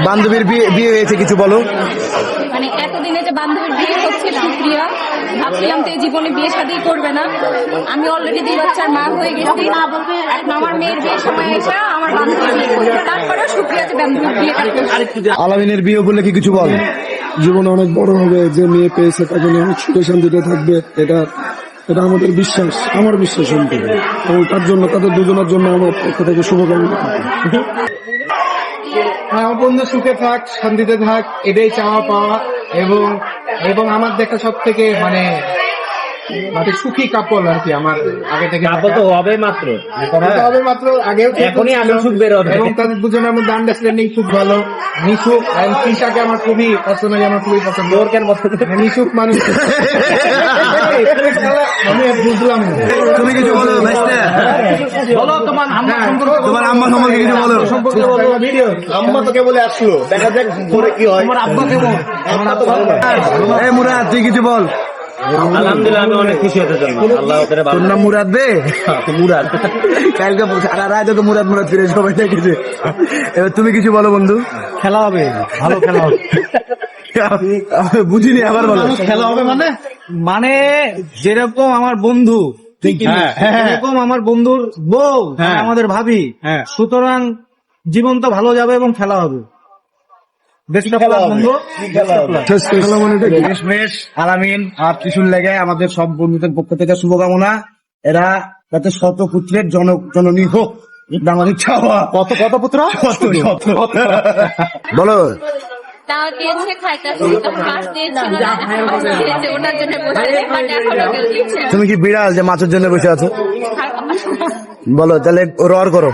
বান্ধবীর বিয়ে হয়েছে, কিছু বলো। মানে এতদিনে যে বান্ধবীর বিয়ে হচ্ছে সুপ্রিয়া, ভাবছিলাম তো এই জীবনে বিয়ে শাদী করবে না। আমি অলরেডি 2 বাচ্চার মা হয়ে গেছি। এখন আমার মেয়ের বিয়ের সময় এসে আমার বান্ধবীর বিয়ে করছে, তারপরে সুপ্রিয়া যে বান্ধবীর বিয়েটা করছে। আলামিনের বিয়ে বলে কি কিছু বল। জীবনে অনেক বড় হবে, যে মেয়ে পেয়েছে তাকে নিয়ে অনেক সুখে শান্তিতে থাকবে, এটা আমাদের বিশ্বাস, আমার বিশ্বাস সম্পূর্ণ। এবং তার জন্য, তাদের দুজনের জন্য আমার পক্ষ থেকে শুভকামনা। আমার বন্ধু সুখে থাক, শান্তিতে থাক, এটাই চাওয়া পাওয়া। এবং আমার দেখা সব থেকে মানে সুখী কাপল আর কি। আমার আগে থেকে তো হবে মাত্র আগেও এখনই আসল সুখ বের হবে। এবং তাদের দুজনের মধ্যে আন্ডারস্ট্যান্ডিং খুব ভালো। মিশুক আর তৃষাকে আমার খুবই পার্সোনালি আমার খুবই পছন্দ। মিশুক মানুষ আমি বুঝলাম না। তুমি কিছু বলো ভাইস্তা, বলো তোমার তোমার আম্মা সম্পর্কে কিছু বলো। আম্মা তোকে বলে আসলো, দেখা যাক পরে কি হয়। তোমার আব্বা কেমন? আমার তো ভালো লাগে। এই মুরাদ, তুই কিছু বল। আলহামদুলিল্লাহ আমি অনেক খুশি হতে চাই। আল্লাহ ওদের তোর নাম মুরাদ বে? মুরাদ কালকে সারা রাত তোকে মুরাদ মুরাদ ফিরে সবাই দেখেছে। এবার তুমি কিছু বলো বন্ধু। খেলা হবে, ভালো খেলা হবে। বুঝিনি, আবার বলো। খেলা হবে মানে যেরকম আমার বন্ধু, এরকম আমার বন্ধুর বউ, আমাদের ভাবি, সুতরাং জীবন তো ভালো যাবে এবং খেলা হবে। আলামিন আর ত্রিশুল লেগে আমাদের সব বন্ধুদের পক্ষ থেকে শুভকামনা। এরা যাতে শত পুত্রের জননী হোক, আমাদের চাওয়া। কত পুত্র? বলো। তাও দিয়েছে, খাইতেছে, মাছ দিয়েছিল না, মাছ দিয়েছে, ওটার জন্য বসে আছি, বাট এখনো কেউ দিচ্ছে না। তুমি কি বিড়াল যে মাছের জন্য বসে আছো? আর কথা শোনো। বলো তাহলে রর করো।